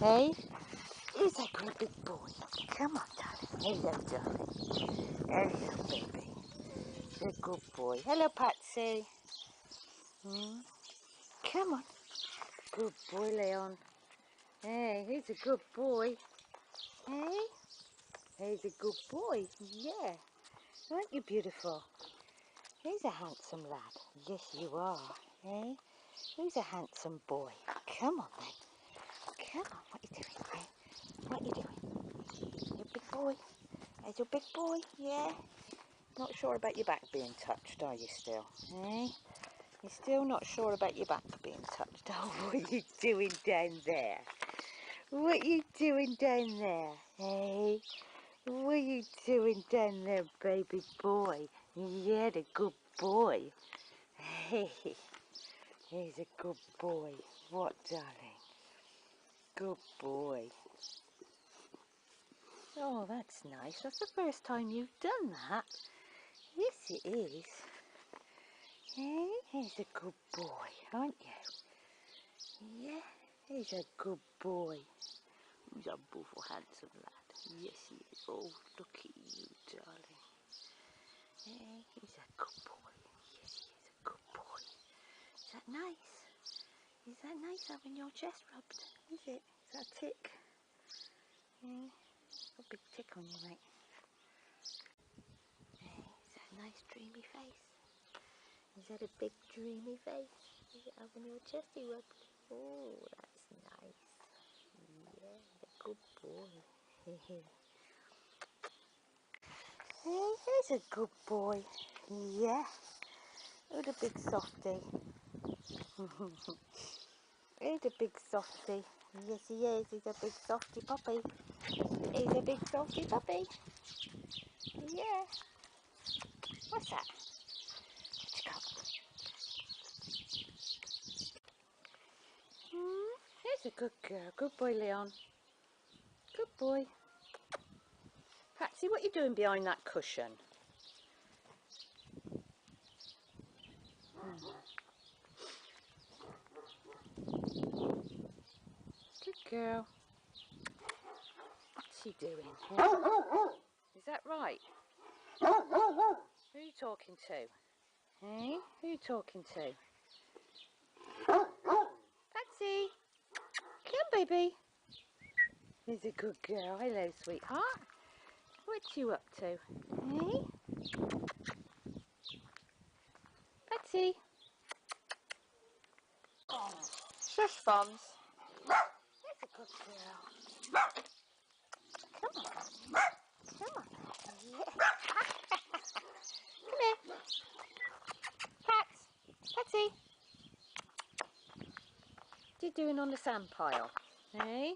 Hey? He's a great big boy. Come on, darling. Hello, darling. Hello, baby. You're a good boy. Hello, Patsy. Come on. Good boy, Leon. Hey, he's a good boy. Hey? He's a good boy. Yeah. Aren't you beautiful? He's a handsome lad. Yes, you are. Hey? Who's a handsome boy? Come on, then. Come on. What are you doing, hey? What are you doing? You big boy? Is your big boy? Yeah? Not sure about your back being touched, are you still? Eh? You're still not sure about your back being touched. Oh, what are you doing down there? What are you doing down there? Hey? What are you doing down there, baby boy? Yeah, the good boy. Hey, he's a good boy. What, darling? Good boy. Oh, that's nice. That's the first time you've done that. Yes, it is. Hey, he's a good boy, aren't you? Yeah, he's a good boy. He's a beautiful, handsome lad. Yes, he is. Oh, look at you, darling. Hey, he's a good boy. Yes, he is a good boy. Is that nice? Is that nice having your chest rubbed? Is it? Is that a tick? Yeah, got a big tick on you, mate. Hey, is that a nice dreamy face? Is that a big dreamy face? Is it having your chesty rubbed? Oh, that's nice. Yeah, a good boy. Hey, he's a good boy. Yeah. Who's a big softy? He's a big softy. Yes, he is. He's a big softy puppy. He's a big softy puppy. Yeah. What's that? What you got? He's a good girl. Good boy, Leon. Good boy. Patsy, what are you doing behind that cushion? Good girl. What's she doing? Is that right? Who are you talking to? Hey? Who are you talking to? Patsy! Come, baby. He's a good girl. Hello, sweetheart. What you up to? Hey? Patsy! Shush, bombs. That's a good girl. Come on. Come on. Yeah. Come here. Pats. Patsy. What are you doing on the sand pile? Hey?